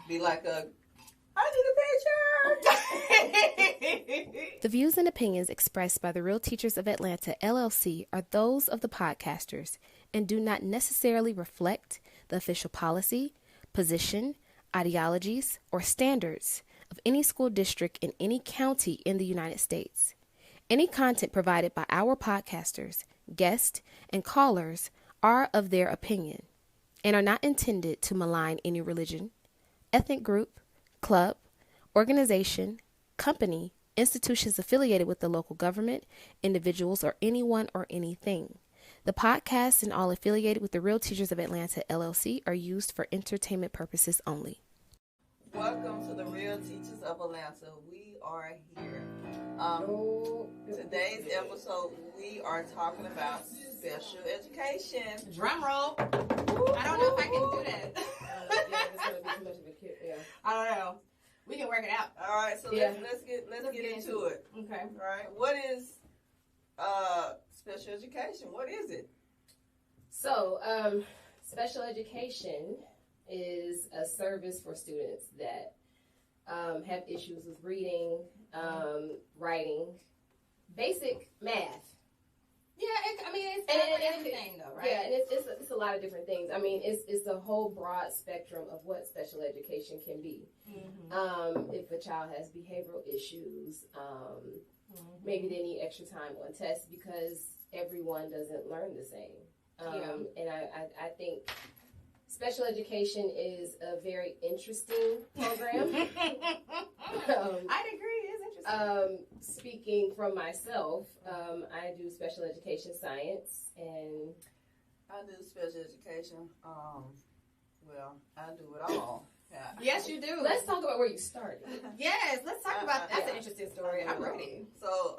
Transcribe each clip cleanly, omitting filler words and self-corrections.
be like I need a picture. The views and opinions expressed by the Real Teachers of Atlanta, LLC, are those of the podcasters and do not necessarily reflect the official policy, position, ideologies, or standards of any school district in any county in the United States. Any content provided by our podcasters, guests, and callers are of their opinion and are not intended to malign any religion, ethnic group, club, organization, company, institutions affiliated with the local government, individuals, or anyone or anything. The podcasts and all affiliated with the Real Teachers of Atlanta, LLC, are used for entertainment purposes only. Welcome to the Real Teachers of Atlanta. We are here. Today's episode, we are talking about special education. Drum roll. I don't know if I can do that. It's gonna be too much of a kid. Yeah. I don't know. We can work it out. All right, so let's get into it. Okay. All right. What is special education? What is it? So, special education is a service for students that have issues with reading, writing, basic math. Yeah, it's everything though, right? Yeah, and it's a lot of different things. I mean, it's a whole broad spectrum of what special education can be. Mm-hmm. If a child has behavioral issues, maybe they need extra time on tests because everyone doesn't learn the same. And I think special education is a very interesting program. I'd agree, it is interesting. Speaking from myself, I do special education science, and I do special education. I do it all. Yeah. Yes, you do. Let's talk about where you started. Yes, let's talk about that. That's an interesting story. I'm ready. So,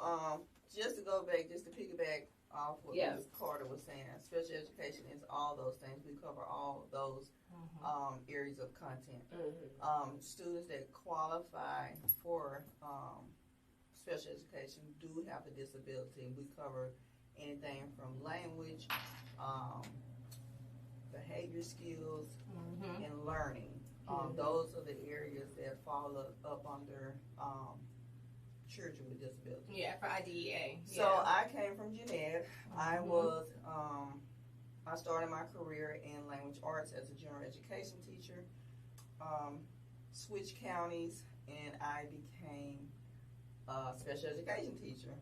just to go back, just to piggyback off what Ms. Carter was saying, special education is all those things. We cover all those areas of content. Students that qualify for special education do have a disability. We cover anything from language, behavior skills, and learning. Those are the areas that fall up under children with disabilities. Yeah, for IDEA. So I came from Jeanette. I was, I started my career in language arts as a general education teacher, switched counties, and I became a special education teacher,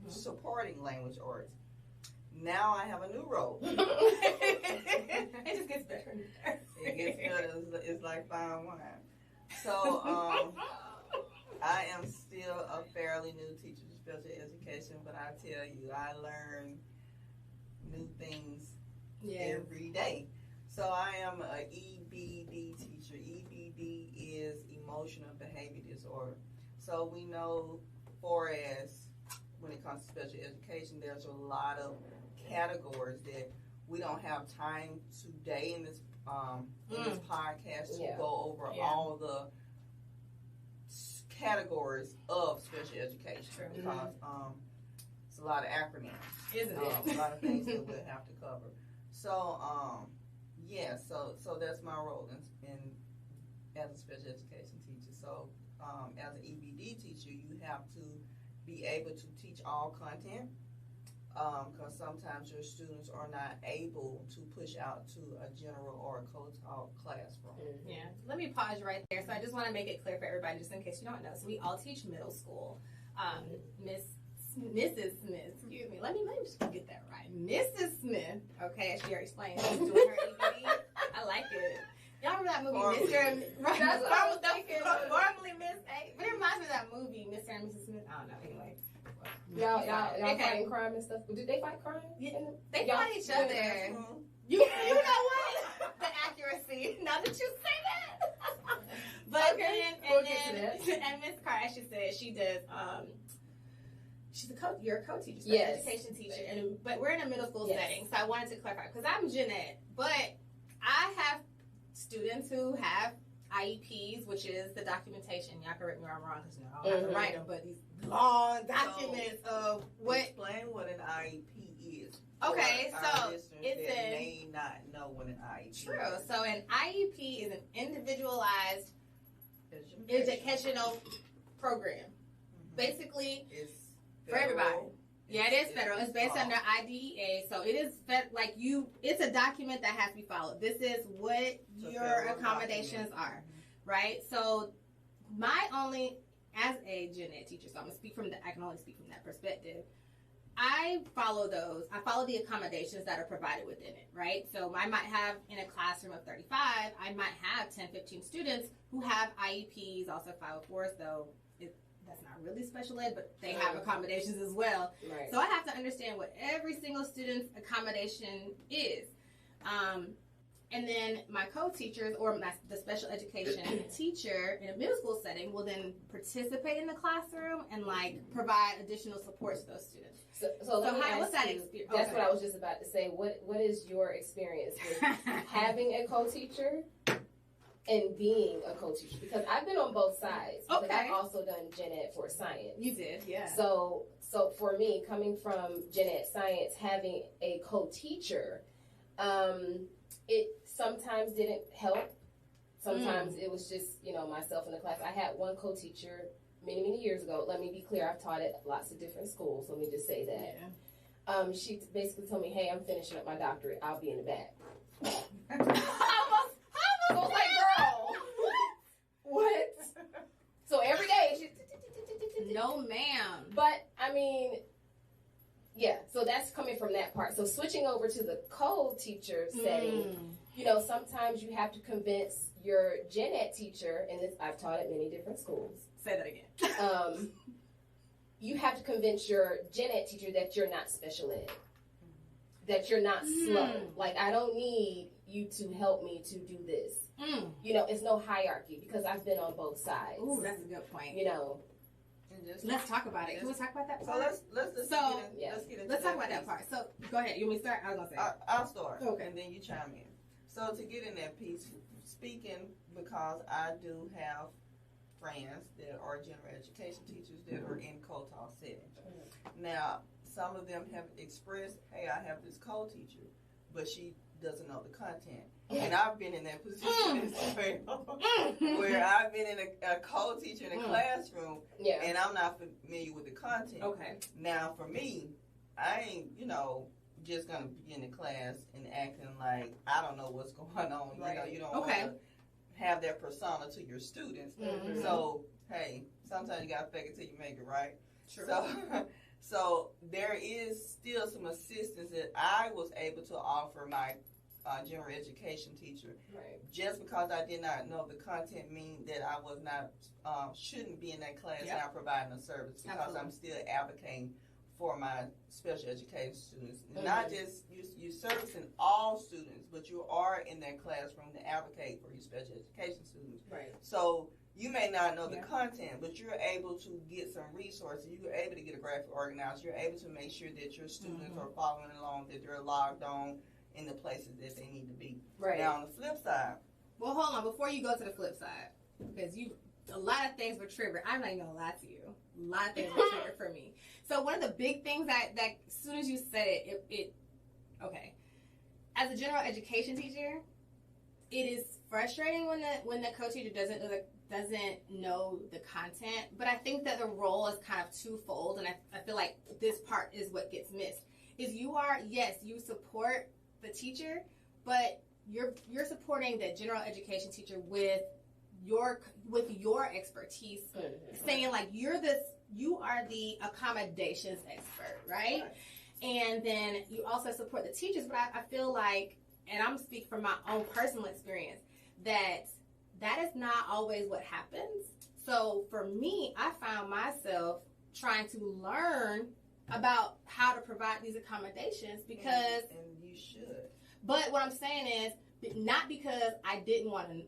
supporting language arts. Now I have a new role. It just gets better. It gets better. It's like fine wine. So I am still a fairly new teacher of special education, but I tell you, I learn new things every day. So I am an EBD teacher. EBD is emotional behavior disorder. So we know, for as when it comes to special education, there's a lot of categories that we don't have time today in this podcast to go over all the categories of special education because it's a lot of acronyms, isn't it? A lot of things that we'll have to cover. So so that's my role in as a special education teacher. So as an EBD teacher, you have to be able to teach all content. Because sometimes your students are not able to push out to a general or a co-taught classroom. Yeah. Let me pause right there. So I just want to make it clear for everybody, just in case you don't know. So we all teach middle school. Mrs. Smith, excuse me. Let me just get that right. Mrs. Smith, okay, as she already explained, she's doing her EBD. I like it. Y'all remember that movie, Mr. and Right? That's what I was thinking. Formerly Miss A. But it reminds me of that movie, Mr. and Mrs. Smith. I don't know. Anyway. Y'all fighting crime and stuff. Did they fight crime? Yeah, they fight each other. Mm-hmm. You know what? The accuracy. Now that you say that. But okay. And Miss Carr, as she said, she does. You're a co-teacher, special education teacher, but we're in a middle school setting. So I wanted to clarify because I'm Jeanette, but I have students who have IEPs, which is the documentation. Y'all correct me if I'm wrong because I don't have to write them, but these long documents of what. Explain what an IEP is. Okay, so it's may not know what an IEP is. True. So an IEP is an individualized educational program. Basically, it's for everybody. Yeah, it is federal. It's based under IDEA, so it is it's a document that has to be followed. This is what your accommodations are, right? So as a gen ed teacher, so I can only speak from that perspective. I follow those. I follow the accommodations that are provided within it, right? So I might have in a classroom of 35, I might have 10, 15 students who have IEPs, also 504s, though that's not really special ed, but they have accommodations as well. Right. So I have to understand what every single student's accommodation is. And then my co-teachers or the special education teacher in a middle school setting will then participate in the classroom and provide additional support to those students. So let me what's ask that you, experience? that's what I was just about to say. What is your experience with having a co-teacher and being a co-teacher? Because I've been on both sides. But I've also done gen ed for science. You did, yeah. So for me, coming from gen ed science, having a co-teacher, it sometimes didn't help. Sometimes it was just, myself in the class. I had one co-teacher many, many years ago. Let me be clear. I've taught at lots of different schools. Let me just say that. Yeah. She basically told me, hey, I'm finishing up my doctorate. I'll be in the back. I was like, girl, what? So every day, she... No, ma'am. But, yeah, so that's coming from that part. So switching over to the co-teacher setting, sometimes you have to convince your gen ed teacher, and I've taught at many different schools. Say that again. You have to convince your gen ed teacher that you're not special ed, that you're not slow. I don't need you to help me to do this. It's no hierarchy because I've been on both sides. Ooh, that's a good point. Let's talk about it. Can we talk about that part? So let's talk about that part. So go ahead. You want me to start? I was gonna say. I'll start. Okay. And then you chime in. So to get in that piece, speaking because I do have friends that are general education teachers that are in co-talk setting. Now, some of them have expressed, hey, I have this co-teacher, but she doesn't know the content. And I've been in that position as well, where I've been in a co-teacher in a classroom, and I'm not familiar with the content. Okay. Now, for me, I ain't, just going to be in the class and acting like I don't know what's going on. Right. You don't want to have that persona to your students. So, hey, sometimes you got to fake it till you make it, right? True. So there is still some assistance that I was able to offer my general education teacher. Right. Just because I did not know the content mean that I was not shouldn't be in that class not providing a service because I'm still advocating for my special education students. Not just you servicing all students, but you are in that classroom to advocate for your special education students. Right. So you may not know the content, but you're able to get some resources. You're able to get a graphic organized. You're able to make sure that your students are following along, that they're logged on in the places that they need to be. Right. Now, on the flip side. Well, hold on. Before you go to the flip side, because a lot of things were triggered. I'm not even going to lie to you. A lot of things were triggered for me. So one of the big things that as soon as you said it, okay. As a general education teacher, it is frustrating when the co-teacher doesn't know the content, but I think that the role is kind of twofold, and I feel like this part is what gets missed. Is you support the teacher, but you're supporting the general education teacher with your expertise, saying like you are the accommodations expert, right? And then you also support the teachers, but I feel like, and I'm speaking from my own personal experience, that is not always what happens. So for me, I found myself trying to learn about how to provide these accommodations because... And you should. But what I'm saying is, not because I didn't want to,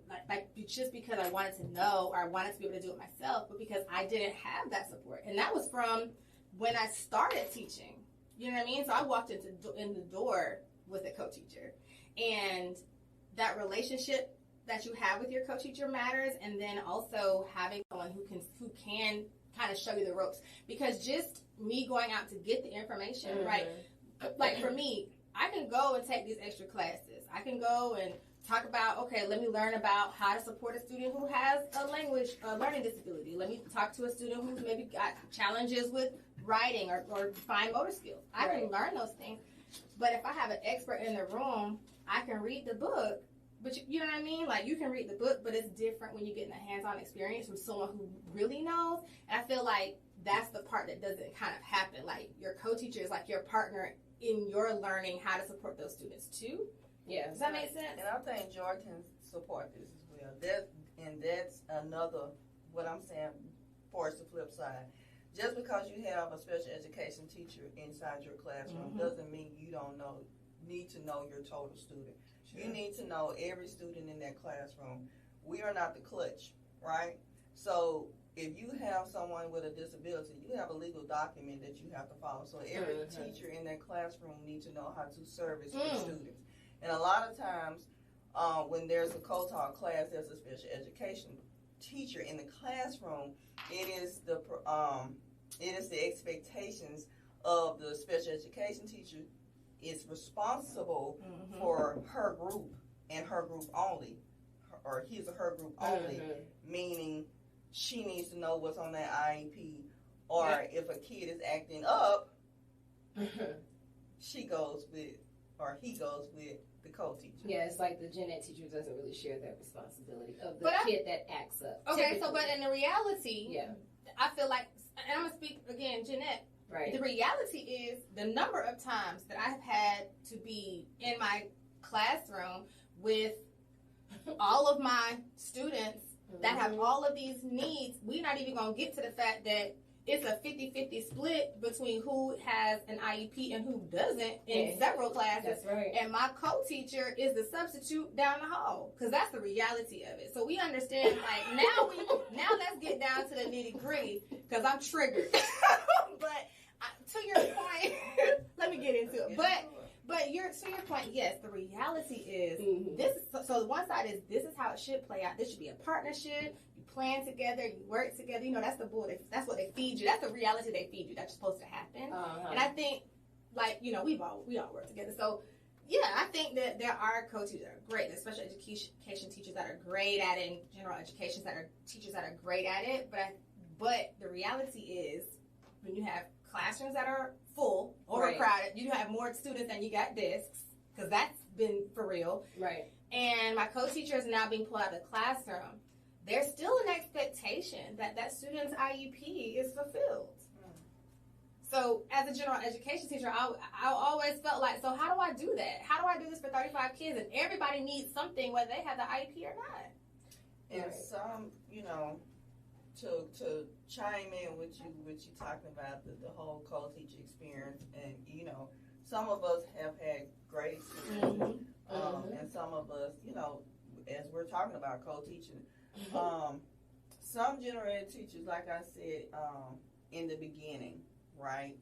just because I wanted to know or I wanted to be able to do it myself, but because I didn't have that support. And that was from when I started teaching. You know what I mean? So I walked in the door with a co-teacher. And that relationship that you have with your co-teacher matters, and then also having someone who can kind of show you the ropes. Because just me going out to get the information, right? Like for me, I can go and take these extra classes. I can go and talk about, okay, let me learn about how to support a student who has a learning disability. Let me talk to a student who's maybe got challenges with writing or fine motor skills. I can learn those things. But if I have an expert in the room, I can read the book. But you know what I mean? Like, you can read the book, but it's different when you get in a hands-on experience from someone who really knows. And I feel like that's the part that doesn't kind of happen. Like, your co-teacher is like your partner in your learning how to support those students too. Yeah. Does that make sense? And I think Joy can support this as well. That's another, what I'm saying, force the flip side. Just because you have a special education teacher inside your classroom doesn't mean you don't need to know your total student. Sure. You need to know every student in that classroom. We are not the clutch, right? So if you have someone with a disability, you have a legal document that you have to follow. So every teacher in that classroom needs to know how to service the students. And a lot of times when there's a co-taught class, there's a special education teacher in the classroom. It is the expectations of the special education teacher is responsible for her group and her group only, or his or her group only, meaning she needs to know what's on that IEP, or if a kid is acting up, she goes with, or he goes with the co-teacher. Yeah, it's like the gen ed teacher doesn't really share that responsibility of the kid that acts up. Okay, typically. So but in the reality, I feel like, and I'm going to speak again, Jeanette. Right. The reality is the number of times that I have had to be in my classroom with all of my students that have all of these needs. We're not even going to get to the fact that it's a 50-50 split between who has an IEP and who doesn't in several classes. That's right. And my co-teacher is the substitute down the hall, because that's the reality of it. So we understand, like, now let's get down to the nitty-gritty, because I'm triggered. But to your point, let me get into it. But to your point, yes, the reality is this. So one side is this is how it should play out. This should be a partnership. You plan together, you work together. You know, that's the bull. That's what they feed you. That's the reality they feed you. That's supposed to happen. And I think, like, you know, we all work together. So yeah, I think that there are coaches that are great. There's special education teachers that are great at it, and general education teachers that are great at it. But the reality is, when you have classrooms that are full, overcrowded, you have more students than you got desks, because that's been for real. Right. And my co-teacher is now being pulled out of the classroom. There's still an expectation that student's IEP is fulfilled. So as a general education teacher, I always felt like, so how do I do that? How do I do this for 35 kids? And everybody needs something, whether they have the IEP or not. And some, you know, to chime in with you talking about the whole co-teacher experience, and you know, some of us have had great experience, and some of us, you know, as we're talking about co-teaching, some general ed teachers, like I said, in the beginning, right,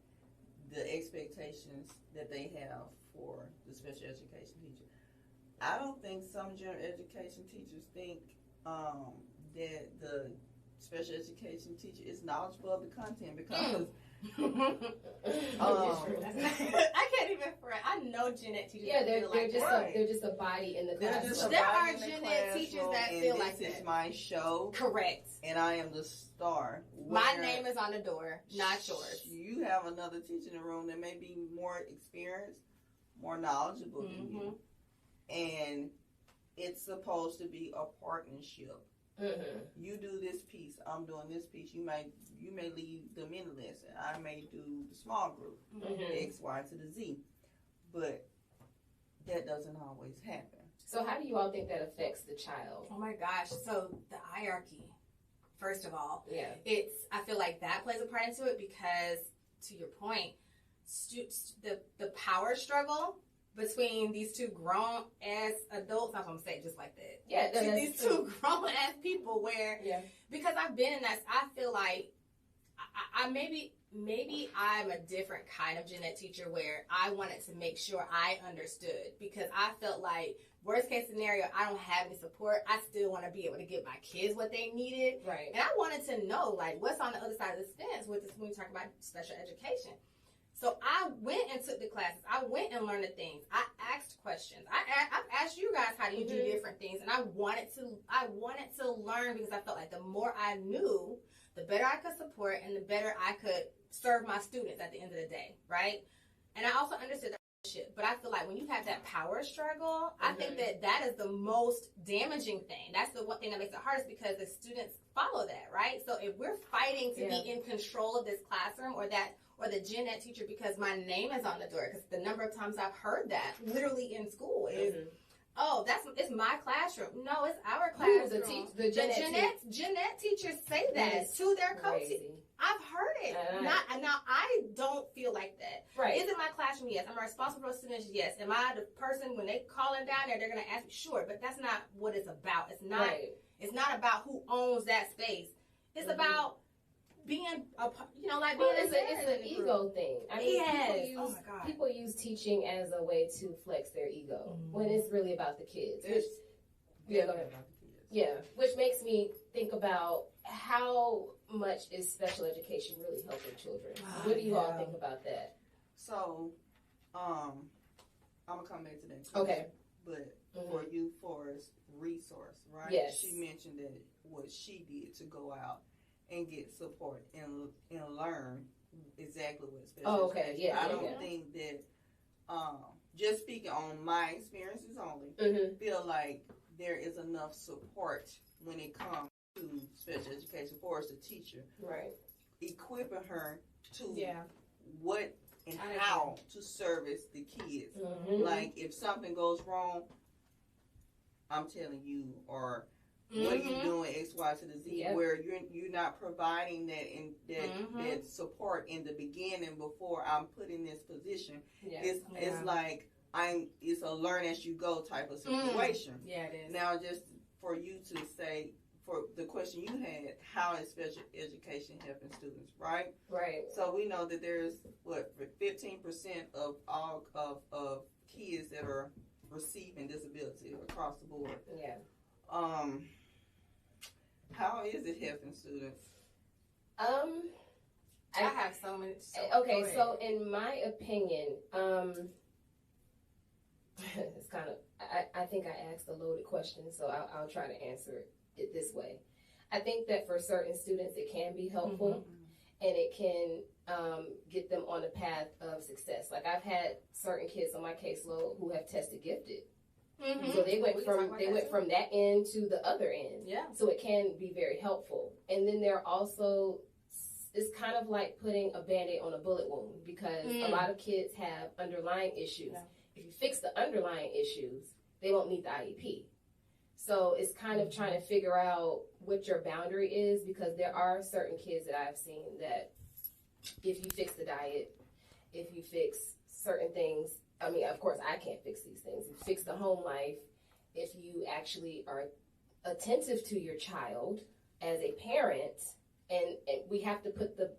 the expectations that they have for the special education teacher. I don't think some general education teachers think that the special education teacher is knowledgeable of the content, because I can't even front. I know gen ed teachers. Yeah, they're just a body in the classroom. There are gen ed teachers that feel like that. This is my show. Correct. And I am the star. My name is on the door, not yours. You have another teacher in the room that may be more experienced, more knowledgeable than you, and it's supposed to be a partnership. You do this piece, I'm doing this piece. You may lead the mini lesson, I may do the small group, X, Y to the Z, but that doesn't always happen. So how do you all think that affects the child? Oh my gosh! So the hierarchy, first of all, I feel like that plays a part into it, because to your point, the power struggle between these two grown-ass adults, I'm going to say it just like that. Yeah, these two grown-ass people where, because I've been in that, I feel like I maybe I'm a different kind of gen ed teacher where I wanted to make sure I understood, because I felt like worst case scenario, I don't have any support. I still want to be able to give my kids what they needed. Right. And I wanted to know, like, what's on the other side of the fence with this when we talk about special education. So I went and took the classes. I went and learned the things. I asked questions. I've asked you guys, how do you do different things? And I wanted to learn, because I felt like the more I knew, the better I could support and the better I could serve my students at the end of the day, right? And I also understood that shit. But I feel like when you have that power struggle, I think that is the most damaging thing. That's the one thing that makes it hardest, because the students follow that, right? So if we're fighting to be in control of this classroom or the gen ed teacher because my name is on the door, because the number of times I've heard that literally in school is, oh, it's my classroom. No, it's our classroom. The gen ed teachers say that to their coaches. I've heard it. Now I don't feel like that. Right. Is it my classroom? Yes. Am I responsible for students? Yes. Am I the person when they call them down there, they're gonna ask me? Sure, but that's not what it's about. It's not. Right. It's not about who owns that space. It's about being it's an ego thing. I mean, people use teaching as a way to flex their ego when it's really about the kids. Go ahead. Yeah, which makes me think about how much is special education really helping children? What do you all think about that? So, I'm gonna come back to that. Okay. But for you, Forrest, resource, right? Yes. She mentioned that what she did to go out and get support and learn exactly what special education. Yeah. I don't think that, just speaking on my experiences only, feel like there is enough support when it comes to special education for us, the teacher, right? Equipping her to what and how to service the kids. Like if something goes wrong, I'm telling you, or what are you doing X, Y to the Z, where you're not providing that support in the beginning before I'm put in this position. It's like it's a learn as you go type of situation. Yeah, it is. Now, just for you to say, for the question you had, how is special education helping students, right? Right. So we know that there's 15% of all of kids that are receiving disability across the board. Yeah. How is it helping students? I have so many. So in my opinion, it's kind of, I think I asked a loaded question, so I'll try to answer it this way. I think that for certain students it can be helpful, and it can get them on the path of success. Like I've had certain kids on my caseload who have tested gifted. So they went from that end to the other end. Yeah. So it can be very helpful. And then there also, it's kind of like putting a Band-Aid on a bullet wound, because a lot of kids have underlying issues. Yeah. If you fix the underlying issues, they won't need the IEP. So it's kind of trying to figure out what your boundary is, because there are certain kids that I've seen that if you fix the diet, if you fix certain things, I mean, of course, I can't fix these things. If you fix the home life, if you actually are attentive to your child as a parent, and we have to put the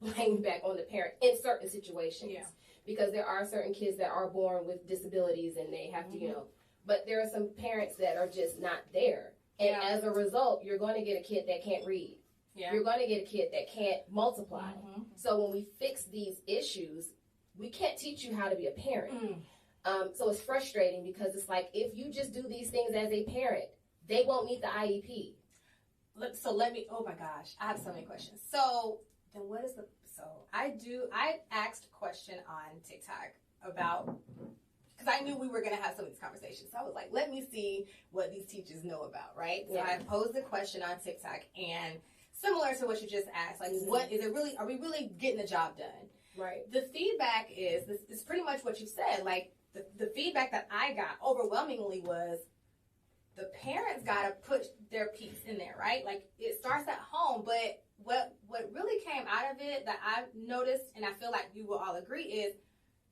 blame back on the parent in certain situations. Yeah. Because there are certain kids that are born with disabilities and they have to, but there are some parents that are just not there. And as a result, you're going to get a kid that can't read. Yeah. You're going to get a kid that can't multiply. So when we fix these issues, we can't teach you how to be a parent. So it's frustrating, because it's like, if you just do these things as a parent, they won't need the IEP. Oh my gosh, I have so many questions. So then I asked a question on TikTok about, because I knew we were going to have some of these conversations. So I was like, let me see what these teachers know about, right? So I posed the question on TikTok, and similar to what you just asked, like, what is it really, are we really getting the job done? Right. The feedback is pretty much what you said. Like, the feedback that I got overwhelmingly was the parents got to put their piece in there, right? Like, it starts at home, but what really came out of it that I've noticed, and I feel like you will all agree, is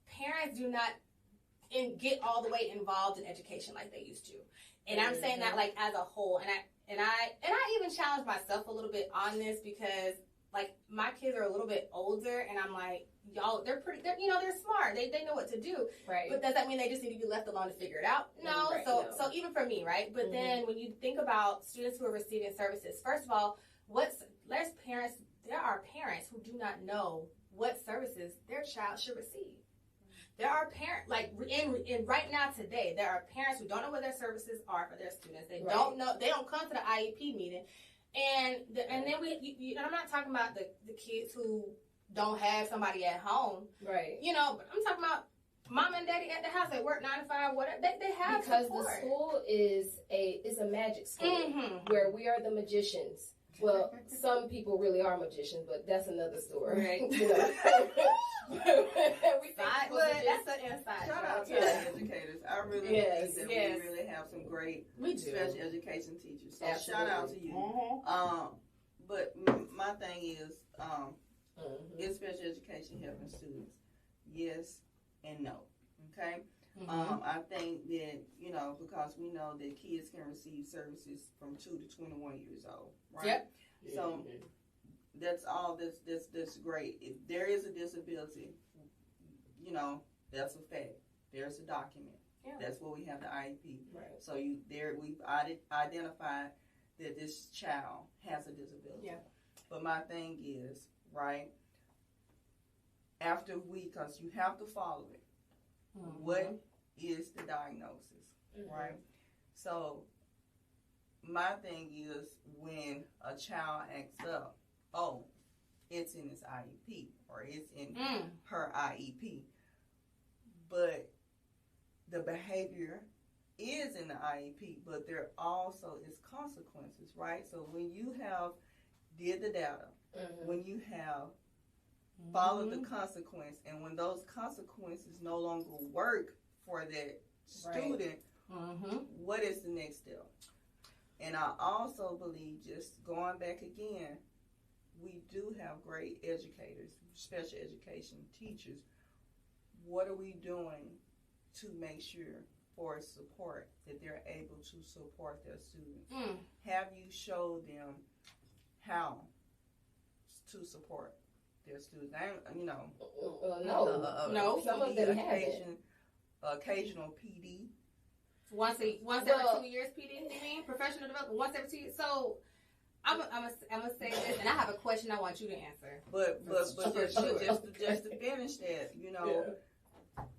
parents do not get all the way involved in education like they used to. And I'm saying that, like, as a whole, and I even challenge myself a little bit on this, because like, my kids are a little bit older, and I'm like, they're smart. They know what to do. Right. But does that mean they just need to be left alone to figure it out? No. Right, So even for me, right? But then when you think about students who are receiving services, first of all, there are parents who do not know what services their child should receive. There are parents, like in right now today, there are parents who don't know what their services are for their students. They don't know. They don't come to the IEP meeting, and then I'm not talking about the kids who don't have somebody at home, right? But I'm talking about mom and daddy at the house. They work 9 to 5, whatever. They have because support. The school is a magic school where we are the magicians. Well, some people really are magicians, but that's another story. Right. That's an inside. Shout out to the educators. I really believe that we really have some great special education teachers. So shout out to you. But my thing is, is special education helping students? Yes and no. Okay. I think that, because we know that kids can receive services from 2 to 21 years old, right? Yep. So that's all. That's great. If there is a disability, that's a fact. There's a document. Yeah. That's what we have the IEP. Right. So we've identified that this child has a disability. Yeah. But my thing is, right, because you have to follow it. What is the diagnosis, right? So my thing is when a child acts up, it's in his IEP or it's in her IEP, but the behavior is in the IEP, but there also is consequences, right? So when you have did the data, when you have follow the consequence, and when those consequences no longer work for that student, what is the next step? And I also believe, just going back again, we do have great educators, special education teachers. What are we doing to make sure for support that they're able to support their students? Have you showed them how to support their students? No. Some of them haven't. Occasional PD. Once every 2 years, PD. You mean professional development? Once every 2 years. So I'm gonna say this, and I have a question I want you to answer. But just to finish that,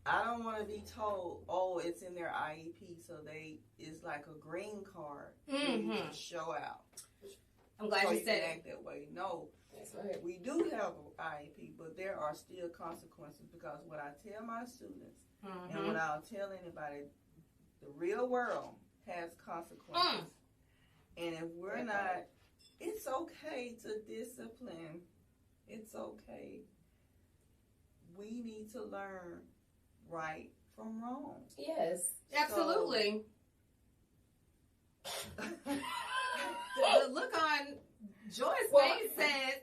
I don't want to be told, it's in their IEP, so it's like a green card for you to show out. I'm glad you said act that way. No. That's right. We do have an IEP, but there are still consequences, because what I tell my students and what I'll tell anybody, the real world has consequences. And if we're not, it's okay to discipline. It's okay. We need to learn right from wrong. Yes, absolutely. The look on Joy's face said.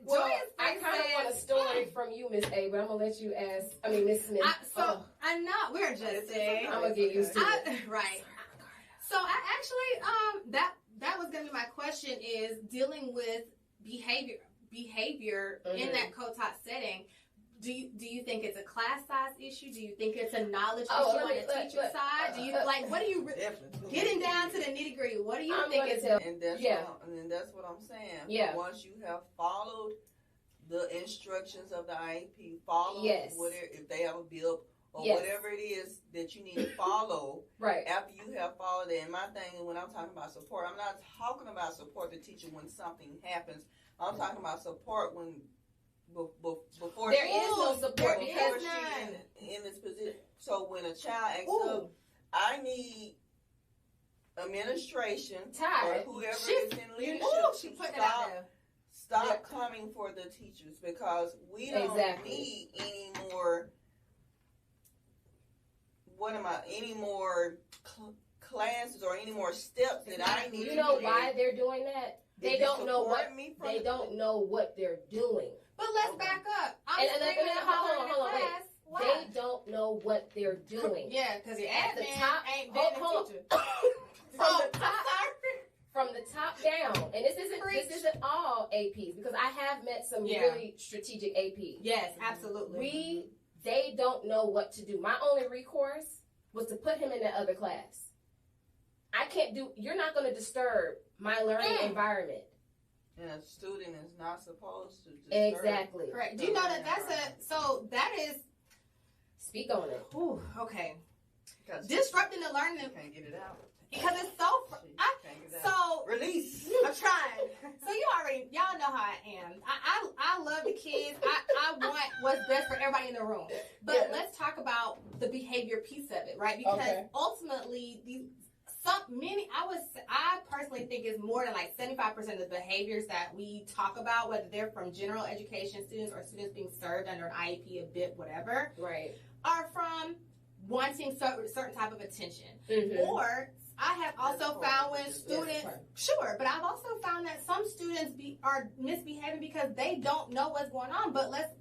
I kind of want a story from you, Miss A, but I'm gonna let you Miss Smith. I know we're just saying. I'm gonna get used to it. Right. So I actually that was gonna be my question, is dealing with behavior in that co-taught setting. Do you think it's a class size issue? Do you think it's a knowledge issue on the teacher side? Do you what do you getting down to the nitty gritty? What do you think is? And that's what I'm saying. Yeah. Once you have followed the instructions of the IEP, follow whatever, if they have a bill or whatever it is that you need to follow. Right. After you have followed it, and my thing, when I'm talking about support, I'm not talking about support the teacher when something happens. I'm talking about support when. Before there is no support before she's in this position. So when a child acts up, I need administration or whoever is in leadership stop coming for the teachers, because we don't need any more. Any more classes or any more steps that I need? You know why they're doing that? They don't know what they're doing. But let's back up. Hold on. They don't know what they're doing. Yeah, because the admin ain't been a teacher. from the top down, and this isn't all APs, because I have met some really strategic APs. Yes, absolutely. They don't know what to do. My only recourse was to put him in that other class. You're not going to disturb my learning environment. And a student is not supposed to disturb. Exactly. Correct. Do you know that that is. Speak on it. Ooh, okay. Disrupting the learning. You can't get it out. Because it's so release. I'm trying. So y'all know how I am. I love the kids. I want what's best for everybody in the room. But let's talk about the behavior piece of it, right? Because ultimately I personally think it's more than like 75% of the behaviors that we talk about, whether they're from general education students or students being served under an IEP, a BIP, whatever, right, are from wanting certain type of attention. Or I have also found when students, but I've also found that some students are misbehaving because they don't know what's going on. But let's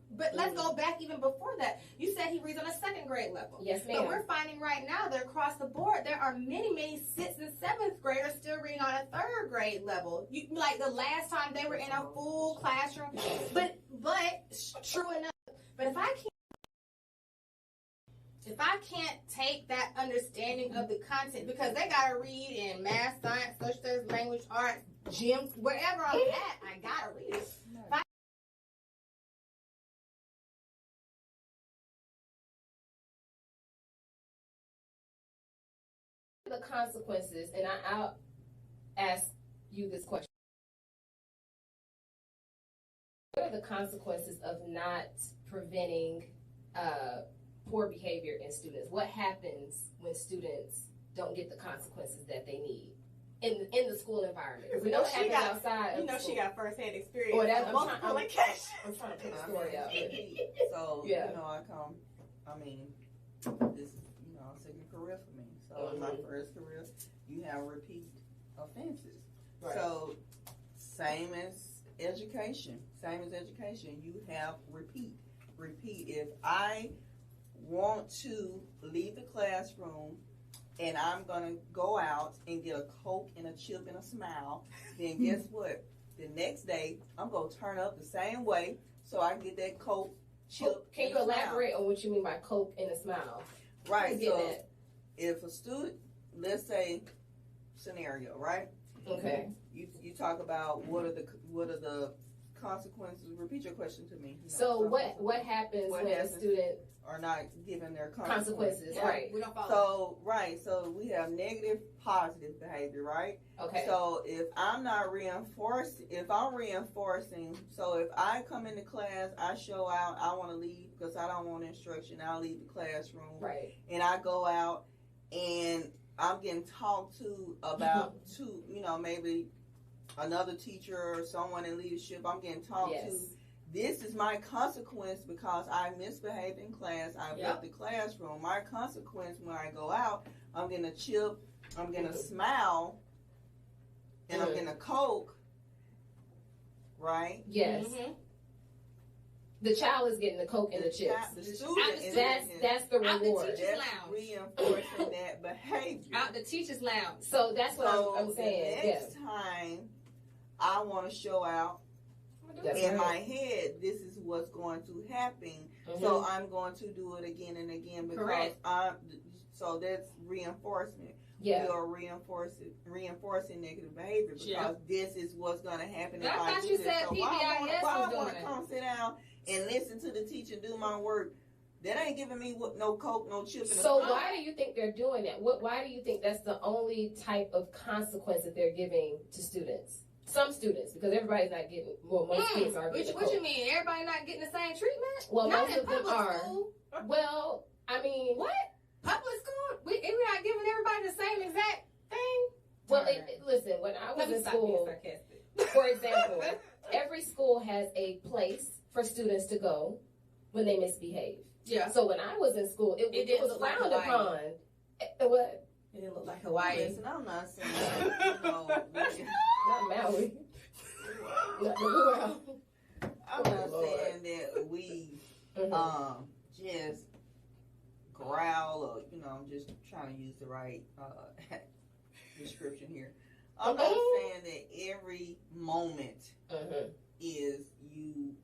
go back even before that. You said he reads on a second grade level. Yes, ma'am. But we're finding right now that across the board, there are many 6th and 7th graders still reading on a 3rd grade level. Like the last time they were in a full classroom. But true enough. But if I can't take that understanding of the content, because they got to read in math, science, social studies, language, arts, gym, wherever I'm at, I got to read it. The consequences, and I'll ask you this question. What are the consequences of not preventing poor behavior in students? What happens when students don't get the consequences that they need in the school environment? Because we know she got outside. She got firsthand experience. Or that's I'm trying to put the story out. So this is a second career for me. So in my first career, you have repeat offenses. Right. So same as education, you have repeat. If I want to leave the classroom and I'm gonna go out and get a Coke and a chip and a smile, then guess what? The next day I'm gonna turn up the same way so I can get that Coke, chip. Can you elaborate on what you mean by Coke and a smile? Right. So if a student, let's say scenario, right? Okay. You talk about what are the consequences. Repeat your question to me. So what happens when a student are not given their consequences? Right. We don't follow. So we have negative, positive behavior, right? Okay. So if I'm reinforcing, so if I come into class, I show out, I want to leave because I don't want instruction, I'll leave the classroom. Right. And I go out and I'm getting talked to about maybe another teacher or someone in leadership. I'm getting talked to. This is my consequence because I misbehaved in class. I left the classroom. My consequence when I go out, I'm getting a chip, I'm getting a smile, and I'm getting a Coke. Right? Yes. Mm-hmm. The child is getting the Coke and the chips. The student that's the reward. That's reinforcing that behavior. Out the teacher's lounge. So that's what I'm saying. The next time I want to show out, in my head, this is what's going to happen. So I'm going to do it again and again because so that's reinforcement. Yeah. We are reinforcing negative behavior because this is what's going to happen if I do you this. said So why I want to come sit down and listen to the teacher do my work? That ain't giving me no Coke, no chip. So why do you think they're doing that? Why do you think that's the only type of consequence that they're giving to students? Some students, because everybody's not getting. Well, most kids are getting. What you mean? Everybody not getting the same treatment? Well, not most of them are. School. Well, I mean, what? Public school? We're not giving everybody the same exact thing. Well, listen. When I was in school, for example, every school has a place for students to go when they misbehave. Yeah. So when I was in school, it was frowned upon. What? It didn't look like Hawaii. Listen, I'm not saying that, not Maui. I'm not saying that we just growl or I'm just trying to use the right description here. I'm not saying that every moment is you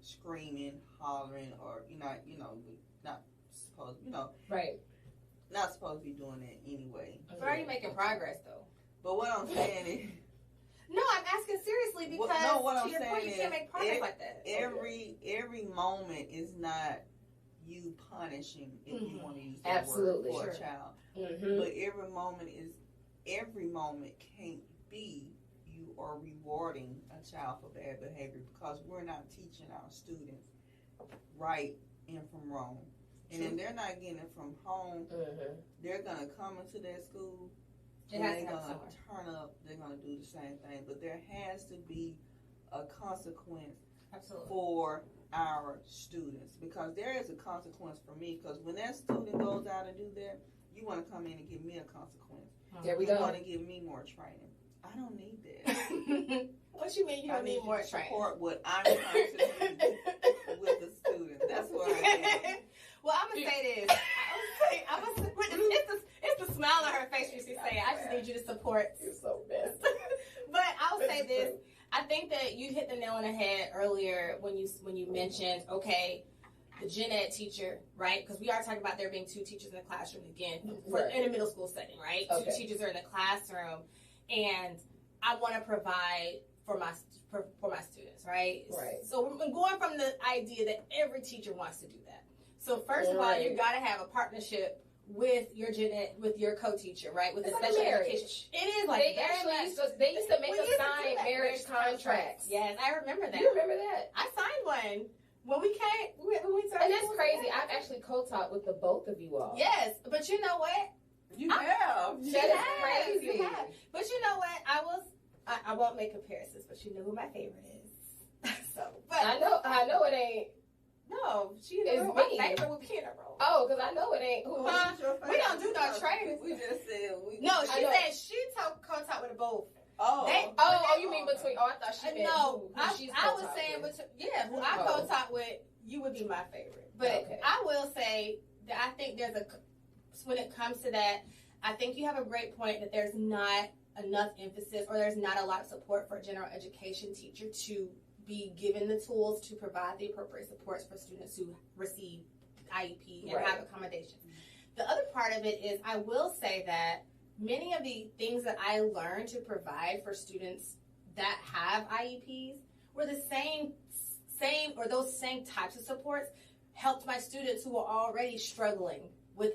screaming, hollering, or not supposed, right. Not supposed to be doing that anyway. But are you making progress though? But what I'm saying is, no, I'm asking seriously because to your point, you can't make progress like that. Every moment is not you punishing, if you want to use that Absolutely. word, for a child. But every moment can't be you are rewarding a child for bad behavior, because we're not teaching our students right and from wrong. And if they're not getting it from home, they're going to come into that school and they're going to turn up, they're going to do the same thing. But there has to be a consequence for our students, because there is a consequence for me, because when that student goes out and do that, you want to come in and give me a consequence. There we you go. want to give me more training. I don't need that. What you mean you don't need more training? Support what I'm trying to do with the student. That's what I mean. Well, I'm going to say this. It's the smile on her face when she say it. I just need you to support. You're so best. But I will say this. I think that you hit the nail on the head earlier when you mentioned, okay, the gen ed teacher, right? Because we are talking about there being two teachers in the classroom again, in a middle school setting, right? Okay. Two teachers are in the classroom, and I want to provide for my students, right? Right. So we're going from the idea that every teacher wants to do that. So first of all, you got to have a partnership with your with your co-teacher, right? With the special education. It is like they used to make us sign marriage contracts. Yes, I remember that. You remember that? I signed one when we came. And that's crazy. I've actually co-taught with the both of you all. Yes, but you know what? You have. That is crazy. You have. But you know what? I won't make comparisons, but you know who my favorite is. But I know it ain't. No, she is my favorite would be in a row. Oh, because I know it ain't. We don't do no training. We just said we. No, she said she co-taught with both. You mean between? Oh, I thought she meant I was saying who I co-taught with, you would be my favorite. But I will say that I think when it comes to that, I think you have a great point that there's not enough emphasis, or there's not a lot of support for a general education teacher to be given the tools to provide the appropriate supports for students who receive IEP and have accommodations. The other part of it is, I will say that many of the things that I learned to provide for students that have IEPs were the same or those same types of supports helped my students who were already struggling with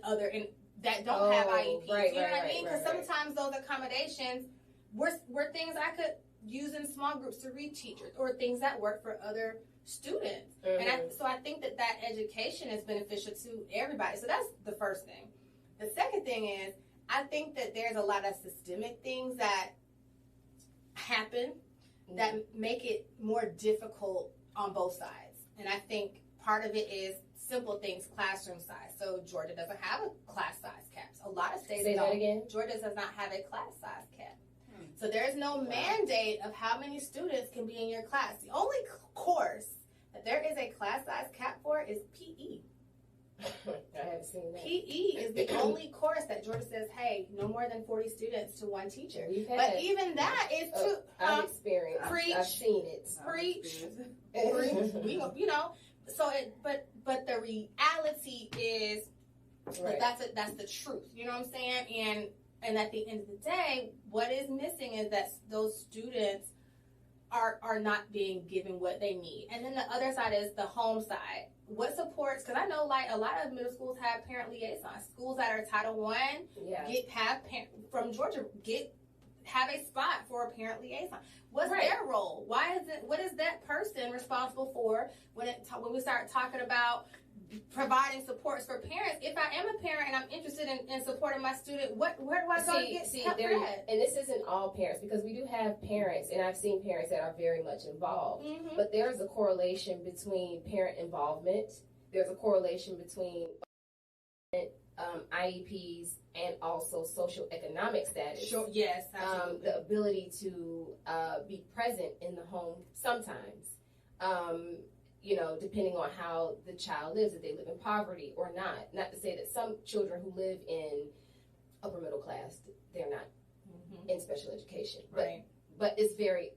that don't have IEPs. You know what I mean? Because sometimes those accommodations were things I could use in small groups to read teachers, or things that work for other students. And so I think that education is beneficial to everybody. So that's the first thing. The second thing is, I think that there's a lot of systemic things that happen that make it more difficult on both sides. And I think part of it is simple things, classroom size. So Georgia doesn't have a class size cap. A lot of states don't. Say that again. Georgia does not have a class size cap. So there's no mandate of how many students can be in your class. The only course that there is a class size cap for is PE. I haven't seen that. PE is the only course that Georgia says, hey, no more than 40 students to one teacher. But even that is too. I've experienced. Preach. I've seen it. Preach. So but the reality is that's the truth. You know what I'm saying? And at the end of the day, what is missing is that those students are not being given what they need. And then the other side is the home side. What supports? Because I know like a lot of middle schools have parent liaisons. Schools that are Title I from Georgia have a spot for a parent liaison. What's their role? What is that person responsible for when we start talking about providing supports for parents? If I am a parent and I'm interested in supporting my student, where do I go to get help? And this isn't all parents, because we do have parents, and I've seen parents that are very much involved. But there's a correlation between parent involvement. There's a correlation between IEPs and also social economic status. Sure. Yes. Absolutely. The ability to be present in the home sometimes. Depending on how the child lives, if they live in poverty or not. Not to say that some children who live in upper middle class, they're not in special education. Right. But it's very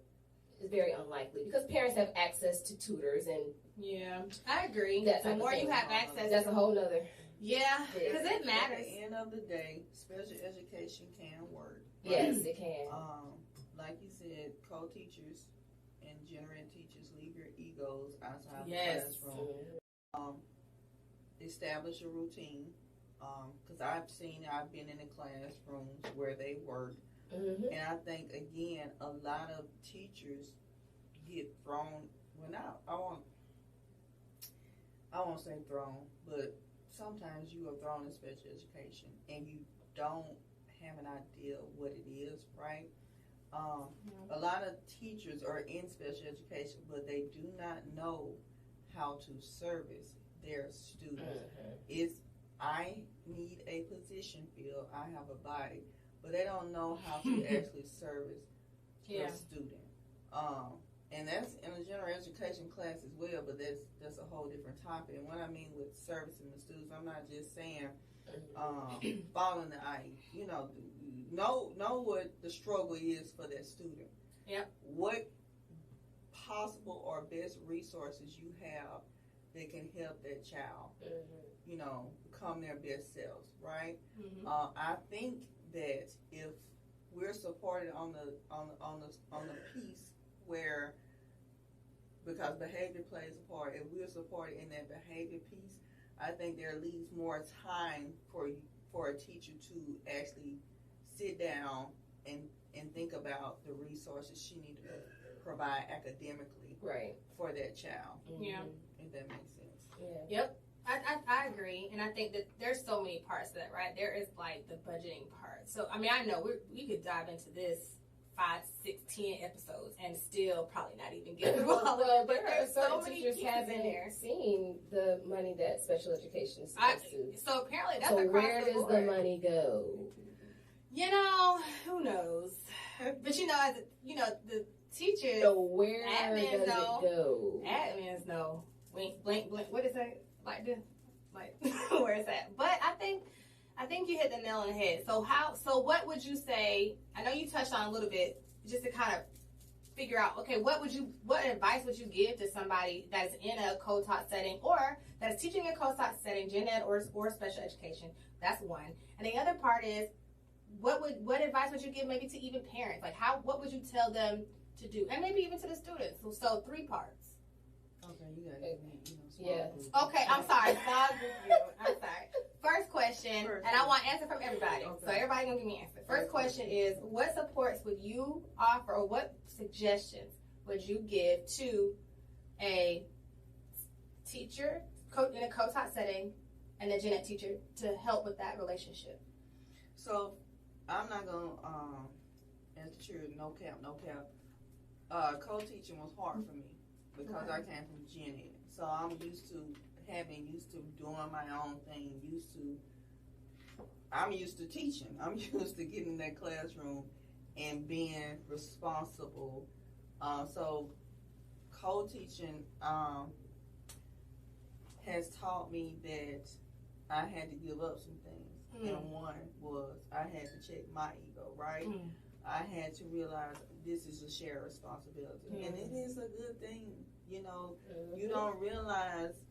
unlikely because parents have access to tutors and yeah, I agree. That The type of more you thing. have access, that's a whole nother. yeah, because it matters. At the end of the day, special education can work. Right? Yes, it can. Like you said, co-teachers and general teachers, leave your egos outside Yes. the classroom. Establish a routine. Because I've been in the classrooms where they work, Mm-hmm. and I think again a lot of teachers get thrown. Well, now I won't say thrown, but sometimes you are thrown in special education and you don't have an idea what it is, right? A lot of teachers are in special education, but they do not know how to service their students. I need a position filled. I have a body, but they don't know how to actually service a student. And that's in a general education class as well, but that's a whole different topic. And what I mean with servicing the students, I'm not just saying following the IE. Know what the struggle is for that student. Yep. What possible or best resources you have that can help that child, become their best selves, right? Mm-hmm. I think that if we're supported on the piece where, because behavior plays a part, if we're supported in that behavior piece, I think there leaves more time for a teacher to actually sit down and think about the resources she needs to provide academically for that child. Yeah. If that makes sense. Yeah. Yep. I agree, and I think that there's so many parts to that, right? There is like the budgeting part. So I mean, I know we could dive into this 5, 6, 10 episodes and still probably not even get through all of it. But there's so many teachers pieces haven't in there. seen the money that special education is supposed to. So apparently that's So across where the does board. the money go? Who knows? But the teachers, So where admins does it go? admins know. Wink, blink, blink. What is that? Like this? Like where is that? But I think you hit the nail on the head. So what would you say? I know you touched on a little bit, just to kind of figure out, okay, what advice would you give to somebody that's in a co-taught setting or that's teaching in a co-taught setting, gen ed or special education? That's one. And the other part is, what advice would you give maybe to even parents? Like what would you tell them to do? And maybe even to the students. So 3 parts. Okay, you got it. Yeah. Okay, I'm sorry. I'm sorry. First question, and I want answer from everybody. Okay. So everybody gonna give me an answer. First question is, what supports would you offer, or what suggestions would you give to a teacher in a co-taught setting and a gen ed teacher to help with that relationship? So I'm not gonna as the cheer, no cap. Co-teaching was hard for me because I came from gen ed. So I'm used to doing my own thing, I'm used to teaching. I'm used to getting in that classroom and being responsible. So co-teaching has taught me that I had to give up some things. And one was I had to check my ego, right? I had to realize this is a shared responsibility. And it is a good thing. You don't realize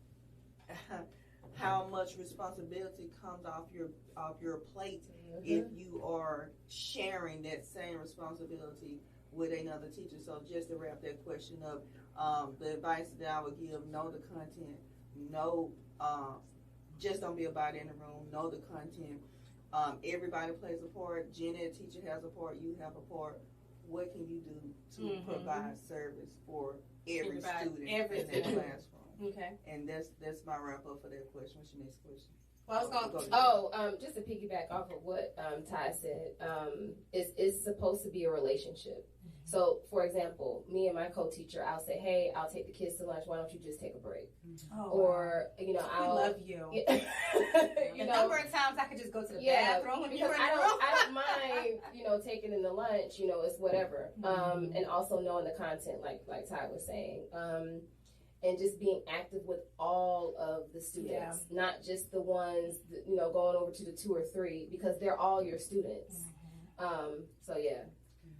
how much responsibility comes off your plate if you are sharing that same responsibility with another teacher. So just to wrap that question up, the advice that I would give: know the content, just don't be a body in the room. Know the content. Everybody plays a part. Gen ed teacher has a part. You have a part. What can you do to provide service for every student in that classroom? Okay. And that's my wrap up for that question. What's your next question? Well, I was going. Just to piggyback off of what Ty said, it's supposed to be a relationship. So, for example, me and my co-teacher, I'll say, "Hey, I'll take the kids to lunch. Why don't you just take a break?" Or I love you. The number of times I could just go to the bathroom when you were in the room. I don't mind, taking in the lunch. It's whatever. And also knowing the content, like Ty was saying. And just being active with all of the students, not just the ones, going over to the 2 or 3, because they're all your students. So yeah,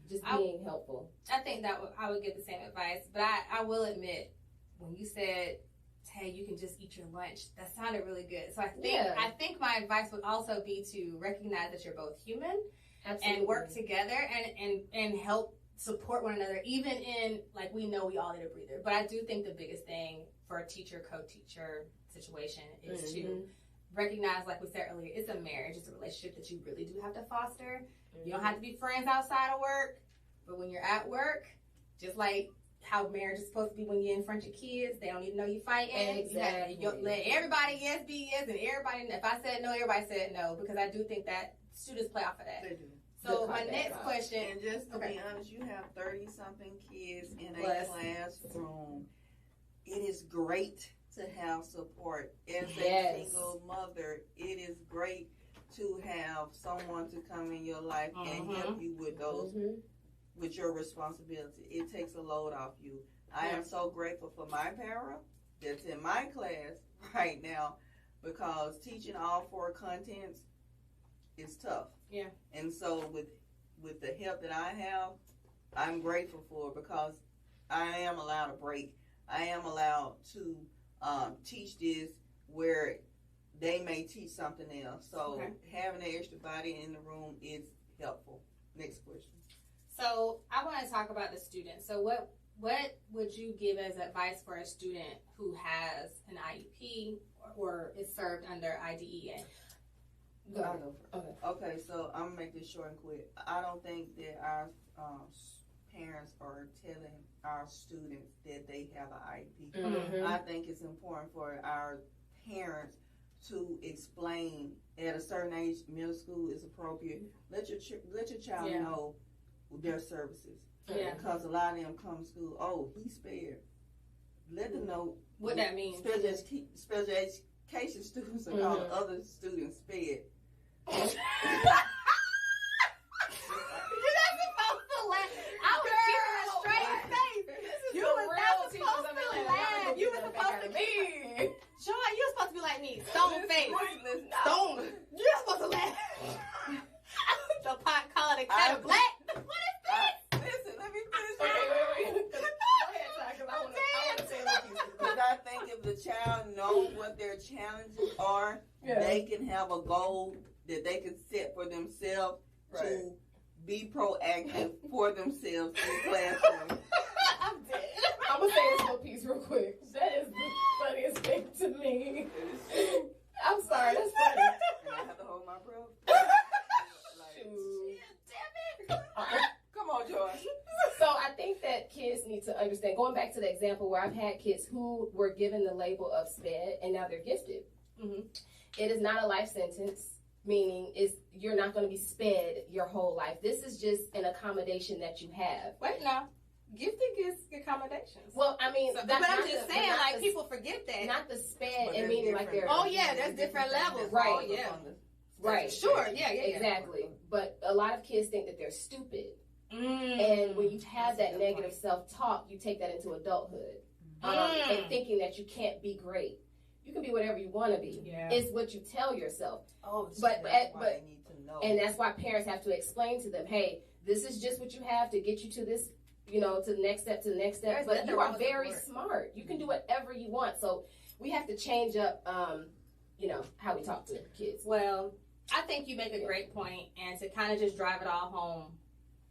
just being helpful. I think that I would give the same advice, but I will admit, when you said, hey, you can just eat your lunch, that sounded really good. So I think my advice would also be to recognize that you're both human. Absolutely. And work together and help support one another, even in, like, we know we all need a breather. But I do think the biggest thing for a teacher, co-teacher situation is to recognize, like we said earlier, it's a marriage, it's a relationship that you really do have to foster. You don't have to be friends outside of work, but when you're at work, just like how marriage is supposed to be when you're in front of your kids, they don't need to know you fighting. Exactly. You let everybody yes be yes, and everybody, if I said no, everybody said no, because I do think that students play off of that. They do. So my next question, and just to be honest, you have 30-something kids in a classroom. It is great to have support. As a single mother, it is great to have someone to come in your life and help you with those, with your responsibility. It takes a load off you. I am so grateful for my para that's in my class right now, because teaching all 4 contents is tough. Yeah. And so with the help that I have, I'm grateful for, because I am allowed a break. I am allowed to teach this where they may teach something else. So having an extra body in the room is helpful. Next question. So I want to talk about the student. So what would you give as advice for a student who has an IEP or is served under IDEA? Okay, so I'm gonna make this short and quick. I don't think that our parents are telling our students that they have an IEP. I think it's important for our parents to explain at a certain age. Middle school is appropriate. Let your child know their services. Because a lot of them come to school, oh, he's spared. Let them know what that means. Special education students are called other students spared. You're not supposed to laugh. I was keeping a straight face. You were not supposed to laugh. You were supposed to be. Joy, you were supposed to be like me. Stone face. Stone. You're supposed to laugh. The pot calling it kind of black. What is this? Listen, let me finish. Wait. Go ahead, Ty, because I want to say what you said. Because I think if the child knows what their challenges are, they can have a goal that they can set for themselves to be proactive for themselves in the classroom. I'm dead. I'm going to say this little piece real quick. That is the funniest thing to me. I'm sorry, that's funny. And I have to hold my breath. Damn it. Come on, Joy. So I think that kids need to understand, going back to the example where I've had kids who were given the label of SPED and now they're gifted. It is not a life sentence. Meaning you're not going to be sped your whole life. This is just an accommodation that you have. Wait, no. Gifted gets accommodations. Well, I mean, but I'm just saying, like, people forget that. Not the sped, and meaning like they're. Oh yeah, there's different levels. Right. Oh, yeah. Right. Sure. Yeah. Exactly. But a lot of kids think that they're stupid, and when you have that negative self-talk, you take that into adulthood, and thinking that you can't be great. You can be whatever you want to be. Yeah. It's what you tell yourself. Oh, but they need to know. And that's why parents have to explain to them, hey, this is just what you have to get you to this, to the next step, But you are very smart. You can do whatever you want. So we have to change up, how we talk to kids. Well, I think you make a great point, and to kind of just drive it all home,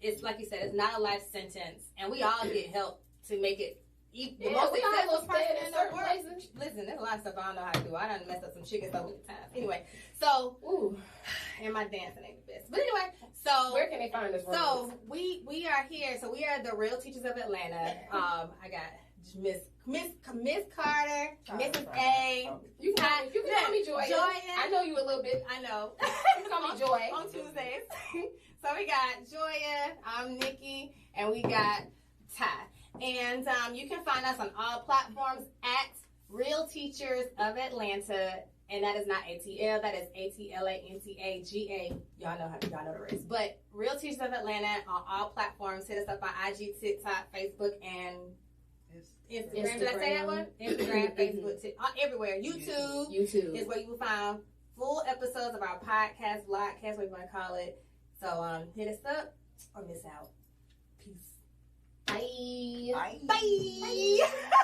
it's like you said, it's not a life sentence, and we all get help to make it. The most successful person in the world. Listen, there's a lot of stuff I don't know how to do. I done messed up some chickens so many times. Anyway, so and my dancing ain't the best. But anyway, so where can they find us? So we are here. So we are the Real Teachers of Atlanta. I got Miss Carter, Mrs. A. You can call me Joy. I know you a little bit. I know. You can call me Joy on Tuesdays. So we got Joya. I'm Nikki, and we got Ty. And you can find us on all platforms at Real Teachers of Atlanta, and that is not ATL, that is ATLANTAGA. Y'all know the rest. But Real Teachers of Atlanta on all platforms. Hit us up on IG, TikTok, Facebook, and Instagram. Did I say that one? Instagram, Facebook, everywhere. YouTube is where you will find full episodes of our podcast, vlogcast, whatever you want to call it. So hit us up or miss out. Peace. Bye. Bye. Bye.